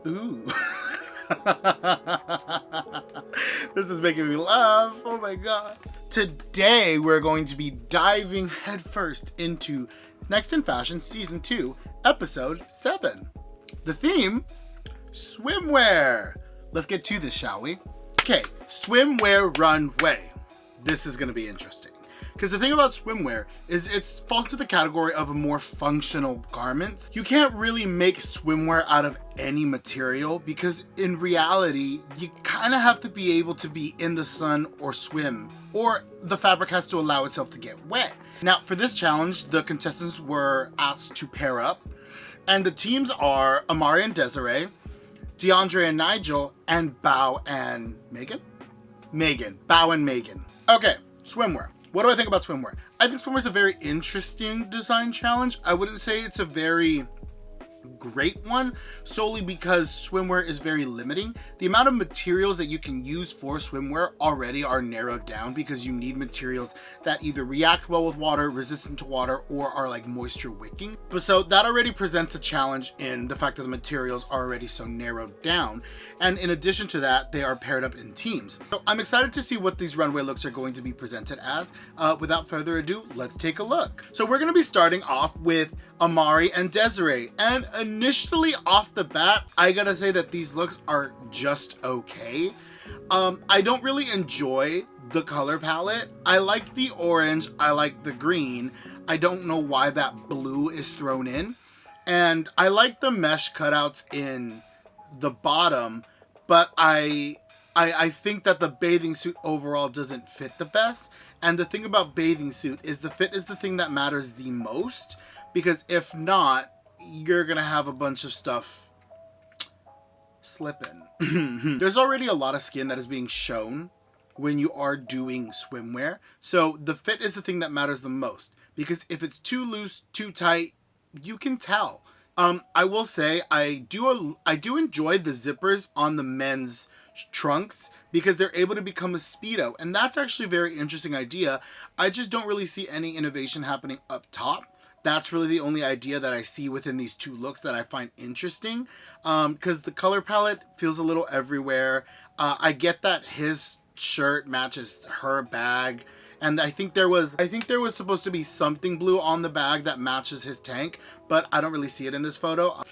Ooh. This is making me laugh. Oh my god. Today we're going to be diving headfirst into Next in Fashion Season 2, Episode 7. The theme, swimwear. Let's get to this, shall we? Okay, swimwear runway. This is going to be interesting. Because the thing about swimwear is it falls into the category of a more functional garments. You can't really make swimwear out of any material because in reality, you kind of have to be able to be in the sun or swim, or the fabric has to allow itself to get wet. Now, for this challenge, the contestants were asked to pair up, and the teams are Amari and Desiree, DeAndre and Nigel, and Bao and Megan? Bao and Megan. Okay, swimwear. What do I think about swimwear? I think swimwear is a very interesting design challenge. I wouldn't say it's a very great one solely because swimwear is very limiting. The amount of materials that you can use for swimwear already are narrowed down because you need materials that either react well with water, resistant to water, or are like moisture wicking. But so that already presents a challenge in the fact that the materials are already so narrowed down. And in addition to that, they are paired up in teams. So I'm excited to see what these runway looks are going to be presented as. Without further ado, let's take a look. So we're going to be starting off with Amari and Desiree, and initially off the bat, I gotta say that these looks are just okay. I don't really enjoy the color palette. I like the orange, I like the green. I don't know why that blue is thrown in. And I like the mesh cutouts in the bottom, but I think that the bathing suit overall doesn't fit the best. And the thing about bathing suit is the fit is the thing that matters the most, because if not, you're gonna have a bunch of stuff slipping. There's already a lot of skin that is being shown when you are doing swimwear. So the fit is the thing that matters the most, because if it's too loose, too tight, you can tell. I will say I do enjoy the zippers on the men's trunks because they're able to become a Speedo, and that's actually a very interesting idea. I just don't really see any innovation happening up top. That's really the only idea that I see within these two looks that I find interesting, because the color palette feels a little everywhere. I get that his shirt matches her bag, and I think there was supposed to be something blue on the bag that matches his tank, but I don't really see it in this photo.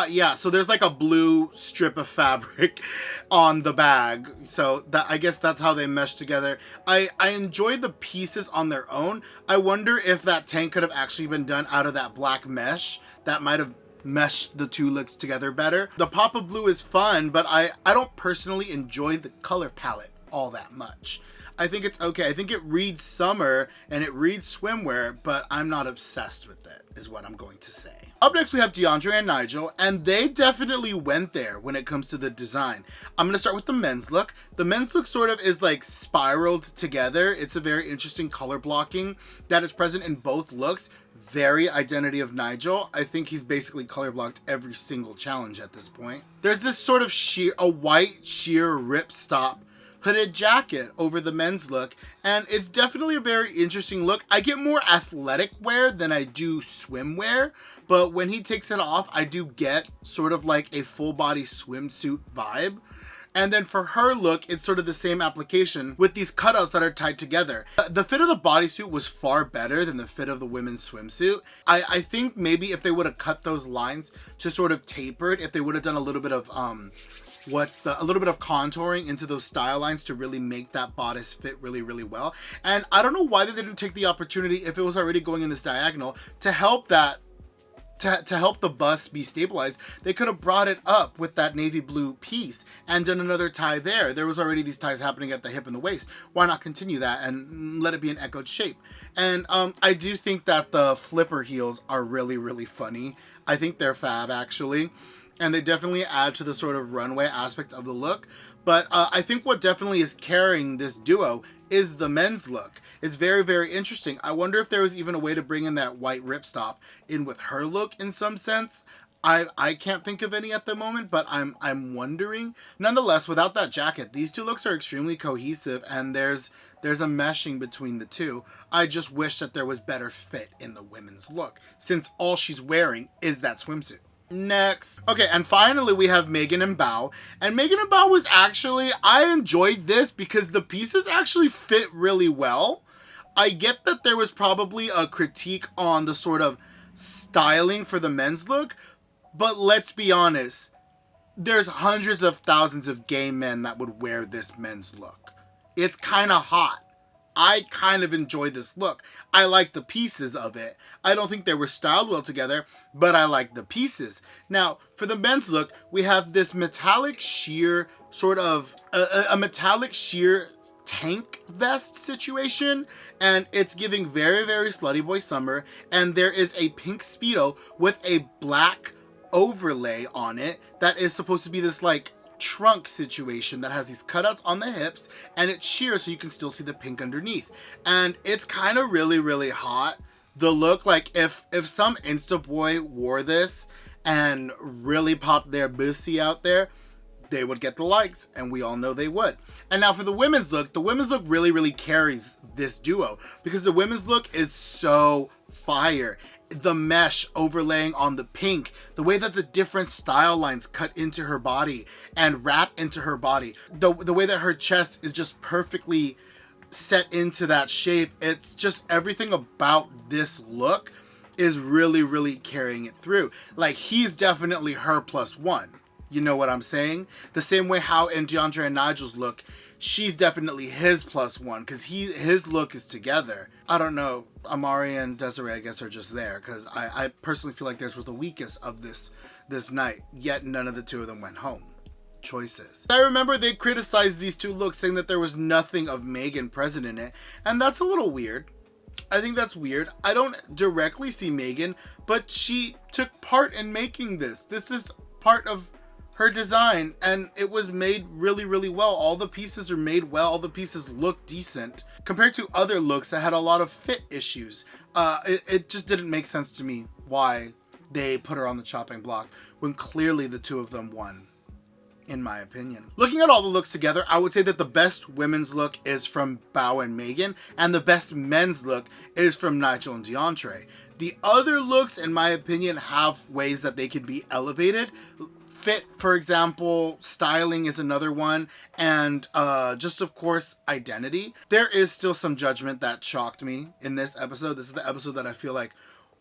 Yeah, so there's like a blue strip of fabric on the bag, so that I guess that's how they mesh together. I enjoy the pieces on their own. I wonder if that tank could have actually been done out of that black mesh. That might have meshed the two looks together better. The pop of blue is fun, but I don't personally enjoy the color palette all that much. I think it's okay. I think it reads summer and it reads swimwear, but I'm not obsessed with it, is what I'm going to say. Up next, we have DeAndre and Nigel, and they definitely went there when it comes to the design. I'm going to start with the men's look. The men's look sort of is like spiraled together. It's a very interesting color blocking that is present in both looks. Very identity of Nigel. I think he's basically color blocked every single challenge at this point. There's this sort of a white sheer ripstop hooded jacket over the men's look, and it's definitely a very interesting look. I get more athletic wear than I do swimwear, but when he takes it off, I do get sort of like a full body swimsuit vibe. And then for her look, it's sort of the same application with these cutouts that are tied together. The fit of the bodysuit was far better than the fit of the women's swimsuit. I think maybe if they would have cut those lines to sort of tapered, if they would have done a little bit of a little bit of contouring into those style lines to really make that bodice fit really, really well. And I don't know why they didn't take the opportunity, if it was already going in this diagonal, to help that, to help the bust be stabilized. They could have brought it up with that navy blue piece and done another tie there. There was already these ties happening at the hip and the waist. Why not continue that and let it be an echoed shape? And I do think that the flipper heels are really, really funny. I think they're fab, actually. And they definitely add to the sort of runway aspect of the look. But I think what definitely is carrying this duo is the men's look. It's very, very interesting. I wonder if there was even a way to bring in that white ripstop in with her look in some sense. I can't think of any at the moment, but I'm wondering. Nonetheless, without that jacket, these two looks are extremely cohesive, and there's a meshing between the two. I just wish that there was better fit in the women's look, since all she's wearing is that swimsuit. Next. Okay, and finally we have Megan and Bao. And Megan and Bao was actually, I enjoyed this because the pieces actually fit really well. I get that there was probably a critique on the sort of styling for the men's look, but let's be honest, there's hundreds of thousands of gay men that would wear this men's look. It's kind of hot. I kind of enjoy this look. I like the pieces of it. I don't think they were styled well together, but I like the pieces. Now, for the men's look, we have this metallic sheer, sort of, a metallic sheer tank vest situation, and it's giving very, very slutty boy summer, and there is a pink Speedo with a black overlay on it that is supposed to be this, like, trunk situation that has these cutouts on the hips, and it's sheer so you can still see the pink underneath, and it's kind of really, really hot. The look, like, if some Insta boy wore this and really popped their bussy out there, they would get the likes, and we all know they would. And now for the women's look really, really carries this duo, because the women's look is so fire. The mesh overlaying on the pink, the way that the different style lines cut into her body and wrap into her body, the way that her chest is just perfectly set into that shape, it's just everything about this look is really, really carrying it through. Like, he's definitely her +1. You know what I'm saying? The same way how in DeAndre and Nigel's look, she's definitely his +1 because his look is together. I don't know. Amari and Desiree, I guess, are just there because I personally feel like theirs were the weakest of this night. Yet none of the two of them went home. Choices. I remember they criticized these two looks, saying that there was nothing of Megan present in it, and that's a little weird. I think that's weird. I don't directly see Megan, but she took part in making this. This is part of her design, and it was made really, really well. All the pieces are made well. All the pieces look decent compared to other looks that had a lot of fit issues. It just didn't make sense to me why they put her on the chopping block when clearly the two of them won, in my opinion. Looking at all the looks together, I would say that the best women's look is from Bao and Megan, and the best men's look is from Nigel and DeAndre. The other looks, in my opinion, have ways that they could be elevated. Fit, for example, styling is another one, and just, of course, identity. There is still some judgment that shocked me in this episode. This is the episode that I feel like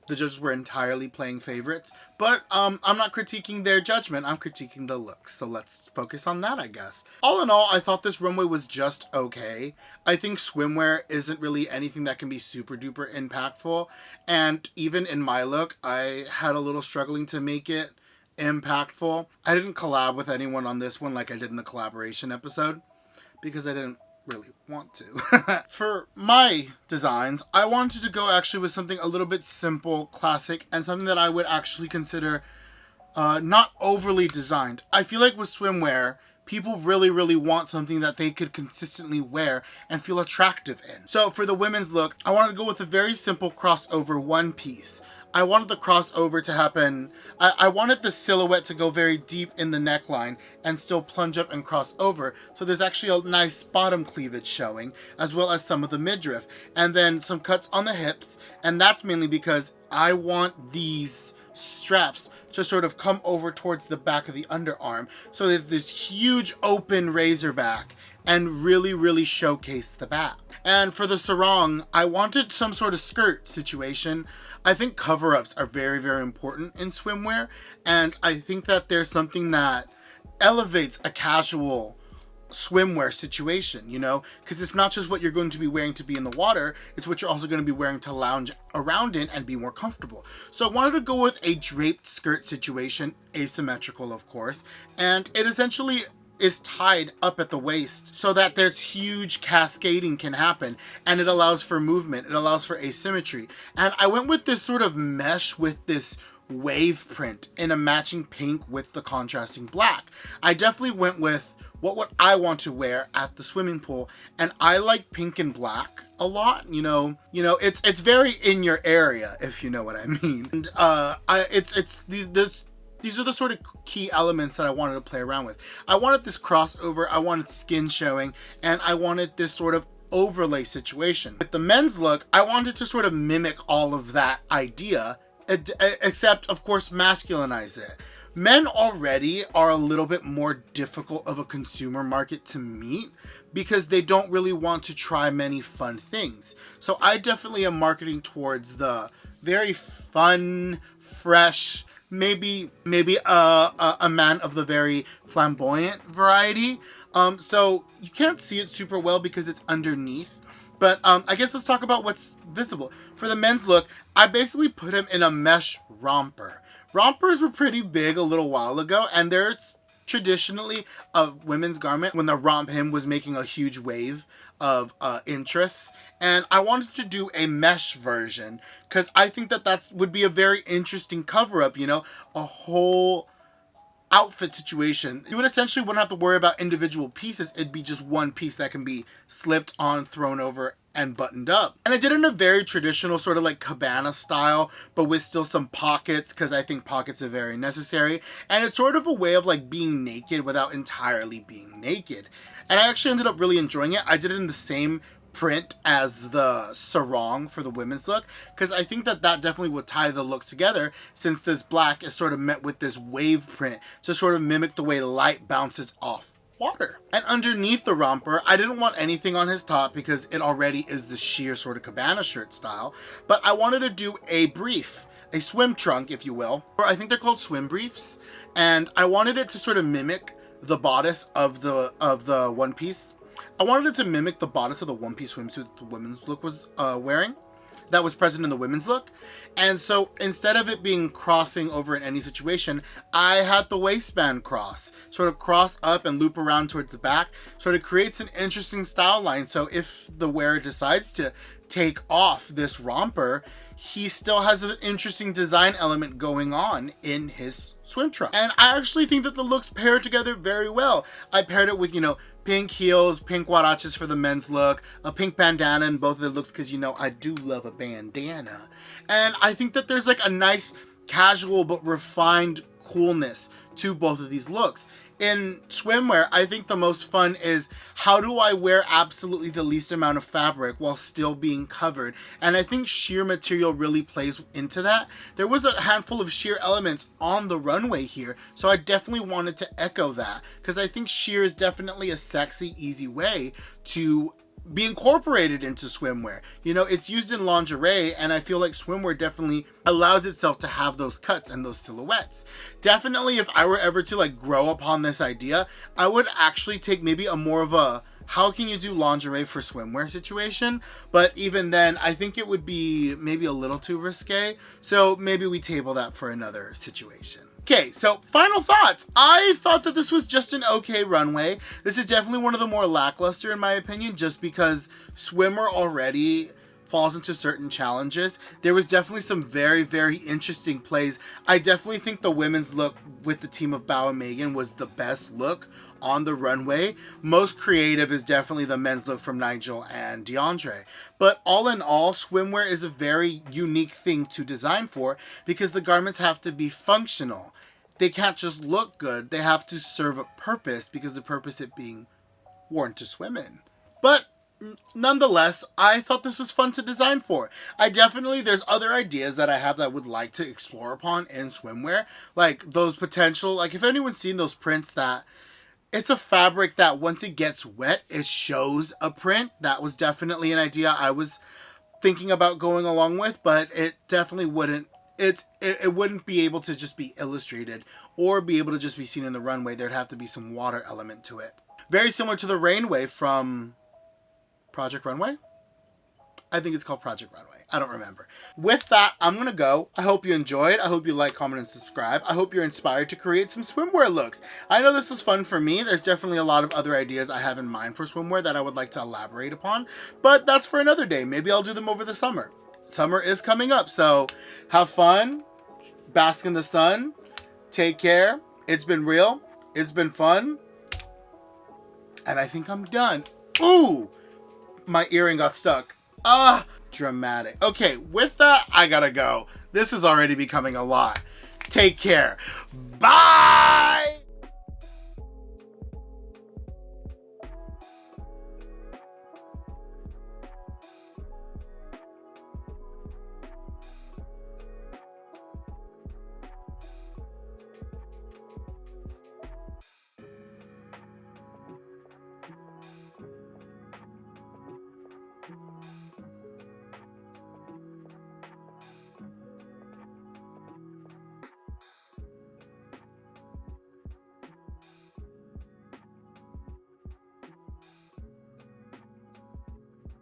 the judges were entirely playing favorites, but I'm not critiquing their judgment, I'm critiquing the looks, so let's focus on that, I guess. All in all, I thought this runway was just okay. I think swimwear isn't really anything that can be super duper impactful, and even in my look, I had a little struggling to make it impactful. I didn't collab with anyone on this one like I did in the collaboration episode because I didn't really want to. For my designs, I wanted to go actually with something a little bit simple, classic, and something that I would actually consider not overly designed. I feel like with swimwear, people really, really want something that they could consistently wear and feel attractive in. So for the women's look, I wanted to go with a very simple crossover one piece. I wanted the crossover to happen. I wanted the silhouette to go very deep in the neckline and still plunge up and cross over. So there's actually a nice bottom cleavage showing, as well as some of the midriff. And then some cuts on the hips. And that's mainly because I want these straps to sort of come over towards the back of the underarm. So that this huge open razor back and really, really showcase the back. And for the sarong, I wanted some sort of skirt situation. I think cover-ups are very, very important in swimwear, and I think that there's something that elevates a casual swimwear situation, you know, because it's not just what you're going to be wearing to be in the water, it's what you're also going to be wearing to lounge around in and be more comfortable. So I wanted to go with a draped skirt situation, asymmetrical of course, and it essentially is tied up at the waist so that there's huge cascading can happen, and it allows for movement, it allows for asymmetry. And I went with this sort of mesh with this wave print in a matching pink with the contrasting black. I definitely went with what would I want to wear at the swimming pool, and I like pink and black a lot. You know, it's very in your area, if you know what I mean. And these are the sort of key elements that I wanted to play around with. I wanted this crossover, I wanted skin showing, and I wanted this sort of overlay situation. With the men's look, I wanted to sort of mimic all of that idea except of course masculinize it. Men already are a little bit more difficult of a consumer market to meet because they don't really want to try many fun things. So I definitely am marketing towards the very fun, fresh, maybe a man of the very flamboyant variety. So you can't see it super well because it's underneath. But I guess let's talk about what's visible. For the men's look, I basically put him in a mesh romper. Rompers were pretty big a little while ago, and there's traditionally a women's garment when the romp hem was making a huge wave of interest. And I wanted to do a mesh version because I think that would be a very interesting cover-up, you know, a whole outfit situation. You would essentially wouldn't have to worry about individual pieces. It'd be just one piece that can be slipped on, thrown over, and buttoned up. And I did it in a very traditional sort of like cabana style, but with still some pockets, because I think pockets are very necessary. And it's sort of a way of like being naked without entirely being naked. And I actually ended up really enjoying it. I did it in the same print as the sarong for the women's look, because I think that definitely would tie the looks together, since this black is sort of met with this wave print to sort of mimic the way light bounces off water. And underneath the romper, I didn't want anything on his top because it already is the sheer sort of cabana shirt style, but I wanted to do a brief, a swim trunk, if you will, or I think they're called swim briefs, and I wanted it to sort of mimic the bodice of the one piece. I wanted it to mimic the bodice of the one-piece swimsuit the women's look was wearing. That was present in the women's look. And so instead of it being crossing over in any situation, I had the waistband cross. Sort of cross up and loop around towards the back. Sort of creates an interesting style line. So if the wearer decides to take off this romper, he still has an interesting design element going on in his swim trunk. And I actually think that the looks pair together very well. I paired it with, you know, pink heels, pink huaraches for the men's look, a pink bandana in both of the looks because, you know, I do love a bandana. And I think that there's like a nice casual but refined coolness to both of these looks. In swimwear, I think the most fun is how do I wear absolutely the least amount of fabric while still being covered? And I think sheer material really plays into that. There was a handful of sheer elements on the runway here, so I definitely wanted to echo that because I think sheer is definitely a sexy, easy way to be incorporated into swimwear. You know, it's used in lingerie, and I feel like swimwear definitely allows itself to have those cuts and those silhouettes. Definitely, if I were ever to like grow upon this idea, I would actually take maybe a more of a how can you do lingerie for swimwear situation, but even then I think it would be maybe a little too risque, so maybe we table that for another situation. Okay, so final thoughts. I thought that this was just an okay runway. This is definitely one of the more lackluster in my opinion, just because swimmer already falls into certain challenges. There was definitely some very, very interesting plays. I definitely think the women's look with the team of Bao and Megan was the best look on the runway. Most creative is definitely the men's look from Nigel and DeAndre. But all in all, swimwear is a very unique thing to design for because the garments have to be functional. They can't just look good. They have to serve a purpose because the purpose it being worn to swim in. But nonetheless, I thought this was fun to design for. There's other ideas that I have that I would like to explore upon in swimwear. Like those potential, like if anyone's seen those prints that it's a fabric that once it gets wet, it shows a print. That was definitely an idea I was thinking about going along with, but it definitely wouldn't. It wouldn't be able to just be illustrated or be able to just be seen in the runway. There'd have to be some water element to it. Very similar to the Rainway from Project Runway? I think it's called Project Runway. I don't remember. With that, I'm going to go. I hope you enjoyed. I hope you like, comment, and subscribe. I hope you're inspired to create some swimwear looks. I know this was fun for me. There's definitely a lot of other ideas I have in mind for swimwear that I would like to elaborate upon. But that's for another day. Maybe I'll do them over the summer. Summer is coming up, so have fun. Bask in the sun. Take care. It's been real. It's been fun. And I think I'm done. Ooh! My earring got stuck. Dramatic. Okay, with that, I gotta go. This is already becoming a lot. Take care. Bye!